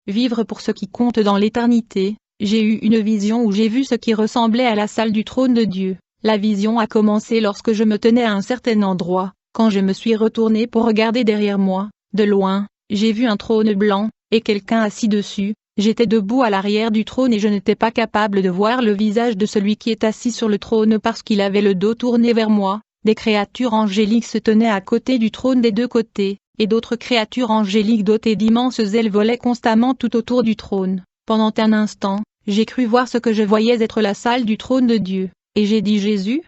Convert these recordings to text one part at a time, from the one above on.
vivre pour ce qui compte dans l'éternité. J'ai eu une vision où j'ai vu ce qui ressemblait à la salle du trône de Dieu. La vision a commencé lorsque je me tenais à un certain endroit. Quand je me suis retourné pour regarder derrière moi, de loin, j'ai vu un trône blanc, et quelqu'un assis dessus. J'étais debout à l'arrière du trône et je n'étais pas capable de voir le visage de celui qui est assis sur le trône parce qu'il avait le dos tourné vers moi. Des créatures angéliques se tenaient à côté du trône des deux côtés, et d'autres créatures angéliques dotées d'immenses ailes volaient constamment tout autour du trône. Pendant un instant, j'ai cru voir ce que je voyais être la salle du trône de Dieu, et j'ai dit Jésus?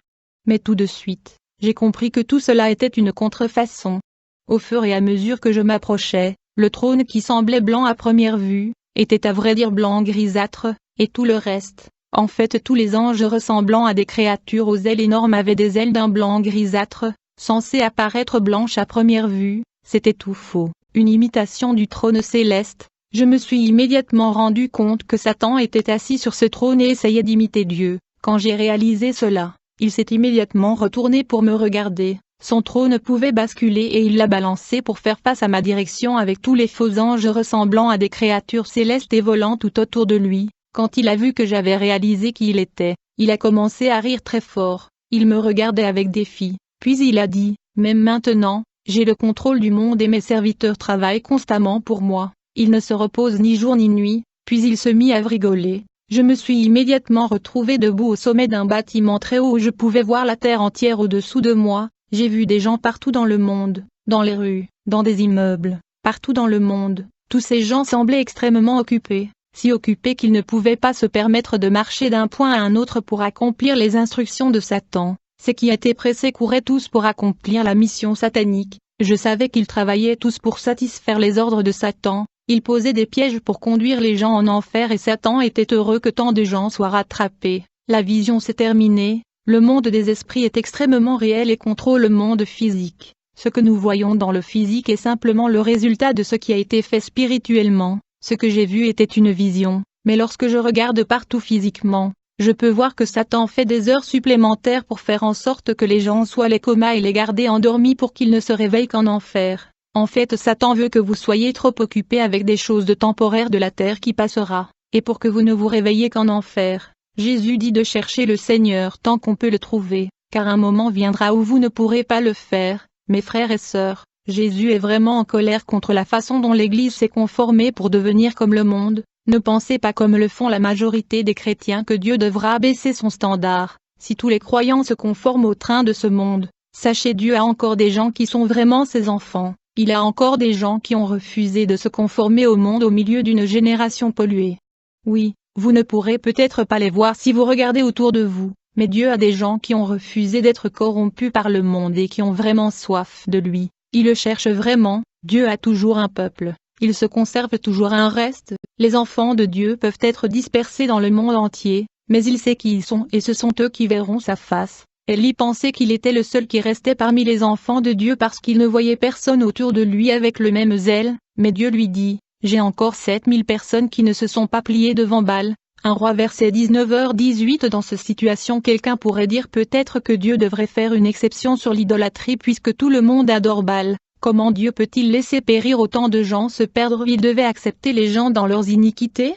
Mais tout de suite, j'ai compris que tout cela était une contrefaçon. Au fur et à mesure que je m'approchais, le trône qui semblait blanc à première vue, était à vrai dire blanc grisâtre, et tout le reste, en fait tous les anges ressemblant à des créatures aux ailes énormes avaient des ailes d'un blanc grisâtre, censées apparaître blanches à première vue, c'était tout faux, une imitation du trône céleste. Je me suis immédiatement rendu compte que Satan était assis sur ce trône et essayait d'imiter Dieu. Quand j'ai réalisé cela, il s'est immédiatement retourné pour me regarder. Son trône pouvait basculer et il l'a balancé pour faire face à ma direction avec tous les faux anges ressemblant à des créatures célestes et volant tout autour de lui. Quand il a vu que j'avais réalisé qui il était, il a commencé à rire très fort. Il me regardait avec défi, puis il a dit, « Même maintenant, j'ai le contrôle du monde et mes serviteurs travaillent constamment pour moi. Ils ne se reposent ni jour ni nuit. » Puis il se mit à rigoler. Je me suis immédiatement retrouvé debout au sommet d'un bâtiment très haut où je pouvais voir la terre entière au-dessous de moi. J'ai vu des gens partout dans le monde, dans les rues, dans des immeubles, partout dans le monde. Tous ces gens semblaient extrêmement occupés, si occupés qu'ils ne pouvaient pas se permettre de marcher d'un point à un autre pour accomplir les instructions de Satan. Ceux qui étaient pressés couraient tous pour accomplir la mission satanique. Je savais qu'ils travaillaient tous pour satisfaire les ordres de Satan. Ils posaient des pièges pour conduire les gens en enfer et Satan était heureux que tant de gens soient rattrapés. La vision s'est terminée. Le monde des esprits est extrêmement réel et contrôle le monde physique. Ce que nous voyons dans le physique est simplement le résultat de ce qui a été fait spirituellement. Ce que j'ai vu était une vision, mais lorsque je regarde partout physiquement, je peux voir que Satan fait des heures supplémentaires pour faire en sorte que les gens soient les comas et les garder endormis pour qu'ils ne se réveillent qu'en enfer. En fait, Satan veut que vous soyez trop occupés avec des choses de temporaires de la terre qui passera, et pour que vous ne vous réveillez qu'en enfer. Jésus dit de chercher le Seigneur tant qu'on peut le trouver, car un moment viendra où vous ne pourrez pas le faire. Mes frères et sœurs, Jésus est vraiment en colère contre la façon dont l'Église s'est conformée pour devenir comme le monde. Ne pensez pas comme le font la majorité des chrétiens que Dieu devra abaisser son standard. Si tous les croyants se conforment au train de ce monde, sachez Dieu a encore des gens qui sont vraiment ses enfants. Il a encore des gens qui ont refusé de se conformer au monde au milieu d'une génération polluée. Oui. Vous ne pourrez peut-être pas les voir si vous regardez autour de vous, mais Dieu a des gens qui ont refusé d'être corrompus par le monde et qui ont vraiment soif de lui. Ils le cherchent vraiment. Dieu a toujours un peuple. Il se conserve toujours un reste. Les enfants de Dieu peuvent être dispersés dans le monde entier, mais il sait qui ils sont et ce sont eux qui verront sa face. Élie pensait qu'il était le seul qui restait parmi les enfants de Dieu parce qu'il ne voyait personne autour de lui avec le même zèle, mais Dieu lui dit, j'ai encore 7000 personnes qui ne se sont pas pliées devant Baal. 1 Roi verset 19h18. Dans cette situation quelqu'un pourrait dire peut-être que Dieu devrait faire une exception sur l'idolâtrie puisque tout le monde adore Baal. Comment Dieu peut-il laisser périr autant de gens se perdre? Il devait accepter les gens dans leurs iniquités?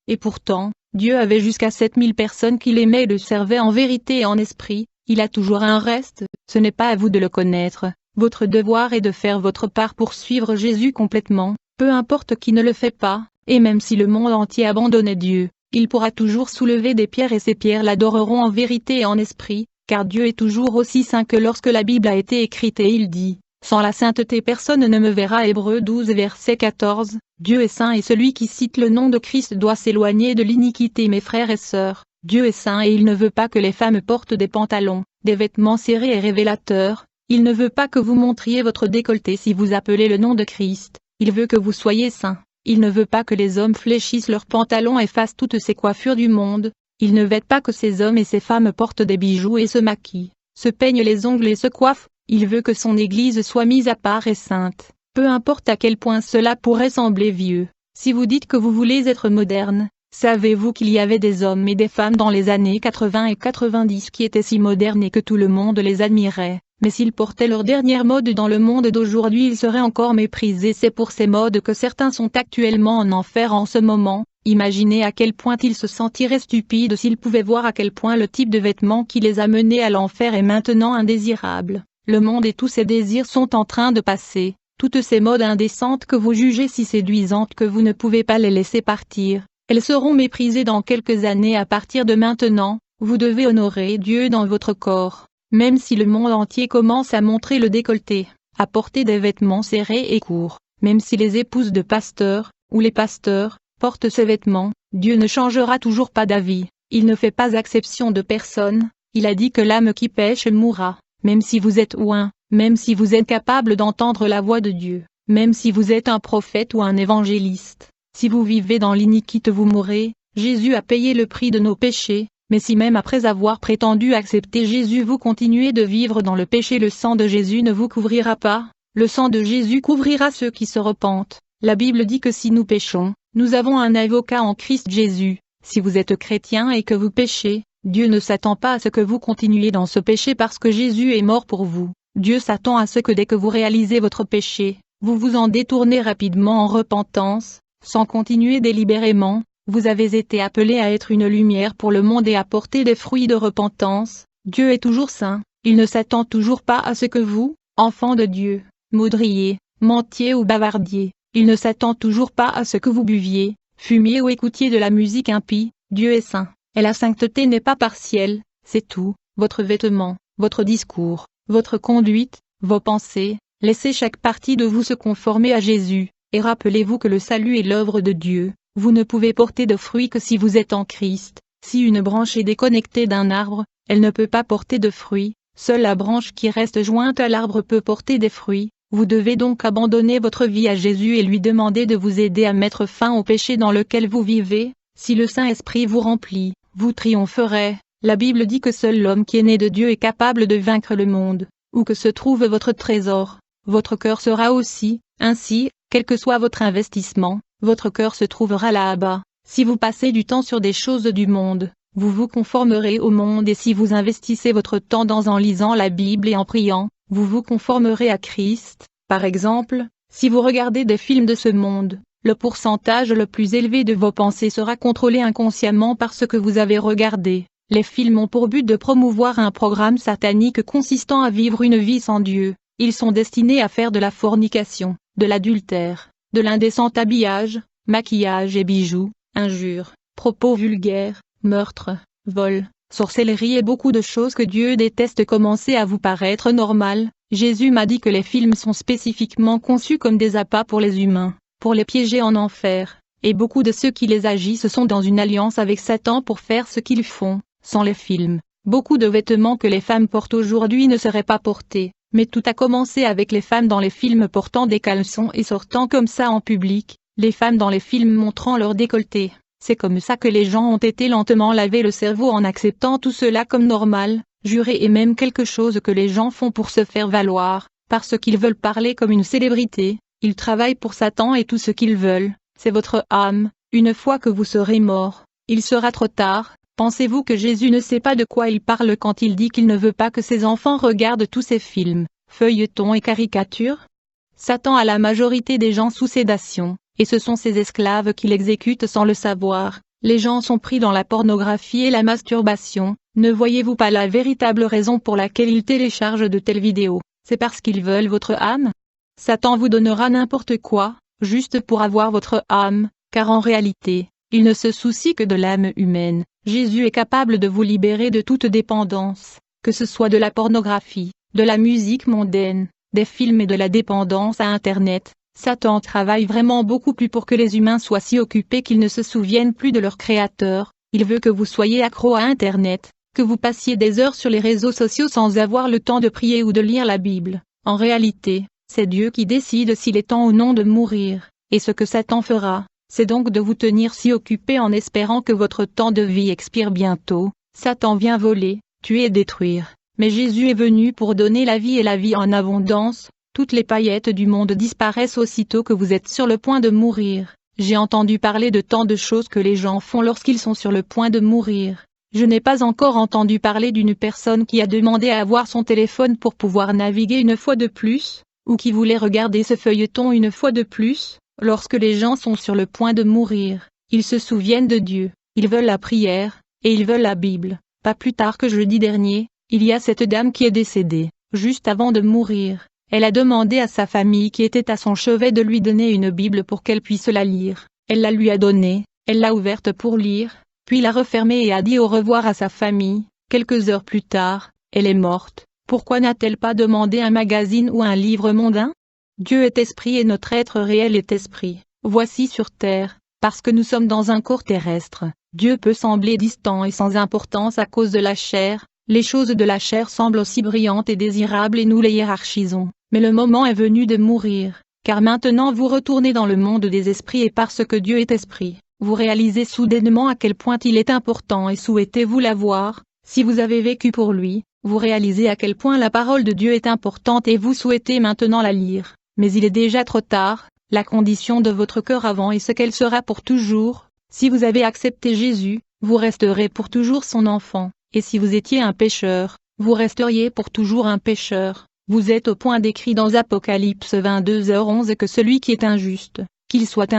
Et pourtant, Dieu avait jusqu'à 7000 personnes qui l'aimaient et le servaient en vérité et en esprit. Il a toujours un reste, ce n'est pas à vous de le connaître. Votre devoir est de faire votre part pour suivre Jésus complètement. Peu importe qui ne le fait pas, et même si le monde entier abandonnait Dieu, il pourra toujours soulever des pierres et ces pierres l'adoreront en vérité et en esprit, car Dieu est toujours aussi saint que lorsque la Bible a été écrite et il dit, « Sans la sainteté personne ne me verra » Hébreux 12 verset 14, Dieu est saint et celui qui cite le nom de Christ doit s'éloigner de l'iniquité. Mes frères et sœurs, Dieu est saint et il ne veut pas que les femmes portent des pantalons, des vêtements serrés et révélateurs, il ne veut pas que vous montriez votre décolleté si vous appelez le nom de Christ. Il veut que vous soyez saints. Il ne veut pas que les hommes fléchissent leurs pantalons et fassent toutes ces coiffures du monde. Il ne veut pas que ces hommes et ces femmes portent des bijoux et se maquillent, se peignent les ongles et se coiffent. Il veut que son Église soit mise à part et sainte. Peu importe à quel point cela pourrait sembler vieux. Si vous dites que vous voulez être moderne, savez-vous qu'il y avait des hommes et des femmes dans les années 80 et 90 qui étaient si modernes et que tout le monde les admirait? mais s'ils portaient leur dernière mode dans le monde d'aujourd'hui, ils seraient encore méprisés. C'est pour ces modes que certains sont actuellement en enfer en ce moment. Imaginez à quel point ils se sentiraient stupides s'ils pouvaient voir à quel point le type de vêtements qui les a menés à l'enfer est maintenant indésirable. Le monde et tous ses désirs sont en train de passer. Toutes ces modes indécentes que vous jugez si séduisantes que vous ne pouvez pas les laisser partir, elles seront méprisées dans quelques années. À partir de maintenant, vous devez honorer Dieu dans votre corps, même si le monde entier commence à montrer le décolleté, à porter des vêtements serrés et courts, même si les épouses de pasteurs, ou les pasteurs, porte ces vêtements, Dieu ne changera toujours pas d'avis. Il ne fait pas exception de personne. Il a dit que l'âme qui pêche mourra, même si vous êtes oint, même si vous êtes capable d'entendre la voix de Dieu, même si vous êtes un prophète ou un évangéliste. Si vous vivez dans l'iniquité vous mourrez. Jésus a payé le prix de nos péchés, mais si même après avoir prétendu accepter Jésus vous continuez de vivre dans le péché, le sang de Jésus ne vous couvrira pas. Le sang de Jésus couvrira ceux qui se repentent. La Bible dit que si nous péchons, nous avons un avocat en Christ Jésus. Si vous êtes chrétien et que vous péchez, Dieu ne s'attend pas à ce que vous continuiez dans ce péché parce que Jésus est mort pour vous. Dieu s'attend à ce que dès que vous réalisez votre péché, vous vous en détournez rapidement en repentance, sans continuer délibérément. Vous avez été appelé à être une lumière pour le monde et à porter des fruits de repentance. Dieu est toujours saint, il ne s'attend toujours pas à ce que vous, enfants de Dieu, maudriez, mentiez ou bavardiez. Il ne s'attend toujours pas à ce que vous buviez, fumiez ou écoutiez de la musique impie. Dieu est saint, et la sainteté n'est pas partielle, c'est tout, votre vêtement, votre discours, votre conduite, vos pensées. Laissez chaque partie de vous se conformer à Jésus, et rappelez-vous que le salut est l'œuvre de Dieu. Vous ne pouvez porter de fruits que si vous êtes en Christ. Si une branche est déconnectée d'un arbre, elle ne peut pas porter de fruits. Seule la branche qui reste jointe à l'arbre peut porter des fruits. Vous devez donc abandonner votre vie à Jésus et lui demander de vous aider à mettre fin au péché dans lequel vous vivez. Si le Saint-Esprit vous remplit, vous triompherez. La Bible dit que seul l'homme qui est né de Dieu est capable de vaincre le monde. Où que se trouve votre trésor, votre cœur sera aussi. Ainsi, quel que soit votre investissement, votre cœur se trouvera là-bas. Si vous passez du temps sur des choses du monde, vous vous conformerez au monde, et si vous investissez votre temps en lisant la Bible et en priant, vous vous conformerez à Christ. Par exemple, si vous regardez des films de ce monde, le pourcentage le plus élevé de vos pensées sera contrôlé inconsciemment par ce que vous avez regardé. Les films ont pour but de promouvoir un programme satanique consistant à vivre une vie sans Dieu. Ils sont destinés à faire de la fornication, de l'adultère, de l'indécent habillage, maquillage et bijoux, injures, propos vulgaires, meurtres, vols, sorcellerie et beaucoup de choses que Dieu déteste commencer à vous paraître normales. Jésus m'a dit que les films sont spécifiquement conçus comme des appâts pour les humains, pour les piéger en enfer, et beaucoup de ceux qui les agissent sont dans une alliance avec Satan pour faire ce qu'ils font. Sans les films, beaucoup de vêtements que les femmes portent aujourd'hui ne seraient pas portés, mais tout a commencé avec les femmes dans les films portant des caleçons et sortant comme ça en public, les femmes dans les films montrant leur décolleté. C'est comme ça que les gens ont été lentement lavés le cerveau en acceptant tout cela comme normal. Jurer est même quelque chose que les gens font pour se faire valoir, parce qu'ils veulent parler comme une célébrité. Ils travaillent pour Satan et tout ce qu'ils veulent, c'est votre âme. Une fois que vous serez mort, il sera trop tard. Pensez-vous que Jésus ne sait pas de quoi il parle quand il dit qu'il ne veut pas que ses enfants regardent tous ces films, feuilletons et caricatures? Satan a la majorité des gens sous sédation, et ce sont ses esclaves qui l'exécutent sans le savoir. Les gens sont pris dans la pornographie et la masturbation. Ne voyez-vous pas la véritable raison pour laquelle ils téléchargent de telles vidéos? C'est parce qu'ils veulent votre âme? Satan vous donnera n'importe quoi, juste pour avoir votre âme, car en réalité, il ne se soucie que de l'âme humaine. Jésus est capable de vous libérer de toute dépendance, que ce soit de la pornographie, de la musique mondaine, des films et de la dépendance à Internet. Satan travaille vraiment beaucoup plus pour que les humains soient si occupés qu'ils ne se souviennent plus de leur Créateur. Il veut que vous soyez accro à Internet, que vous passiez des heures sur les réseaux sociaux sans avoir le temps de prier ou de lire la Bible. En réalité, c'est Dieu qui décide s'il est temps ou non de mourir, et ce que Satan fera, c'est donc de vous tenir si occupé en espérant que votre temps de vie expire bientôt. Satan vient voler, tuer et détruire, mais Jésus est venu pour donner la vie et la vie en abondance. Toutes les paillettes du monde disparaissent aussitôt que vous êtes sur le point de mourir. J'ai entendu parler de tant de choses que les gens font lorsqu'ils sont sur le point de mourir. Je n'ai pas encore entendu parler d'une personne qui a demandé à avoir son téléphone pour pouvoir naviguer une fois de plus, ou qui voulait regarder ce feuilleton une fois de plus. Lorsque les gens sont sur le point de mourir, ils se souviennent de Dieu, ils veulent la prière, et ils veulent la Bible. Pas plus tard que jeudi dernier, il y a cette dame qui est décédée. Juste avant de mourir, elle a demandé à sa famille qui était à son chevet de lui donner une Bible pour qu'elle puisse la lire. Elle la lui a donnée, elle l'a ouverte pour lire, puis l'a refermée et a dit au revoir à sa famille. Quelques heures plus tard, elle est morte. Pourquoi n'a-t-elle pas demandé un magazine ou un livre mondain? Dieu est esprit et notre être réel est esprit. Voici sur terre, parce que nous sommes dans un corps terrestre, Dieu peut sembler distant et sans importance à cause de la chair. Les choses de la chair semblent aussi brillantes et désirables et nous les hiérarchisons. Mais le moment est venu de mourir, car maintenant vous retournez dans le monde des esprits et parce que Dieu est esprit, vous réalisez soudainement à quel point il est important et souhaitez-vous l'avoir. Si vous avez vécu pour lui, vous réalisez à quel point la parole de Dieu est importante et vous souhaitez maintenant la lire. Mais il est déjà trop tard, la condition de votre cœur avant est ce qu'elle sera pour toujours. Si vous avez accepté Jésus, vous resterez pour toujours son enfant, et si vous étiez un pécheur, vous resteriez pour toujours un pécheur. Vous êtes au point d'écrit dans Apocalypse 22h11 que celui qui est injuste, qu'il soit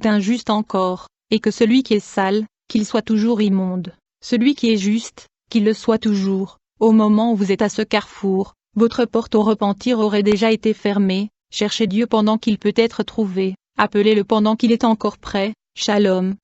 injuste encore, et que celui qui est sale, qu'il soit toujours immonde. Celui qui est juste, qu'il le soit toujours. Au moment où vous êtes à ce carrefour, votre porte au repentir aurait déjà été fermée. Cherchez Dieu pendant qu'il peut être trouvé, appelez-le pendant qu'il est encore prêt. Shalom.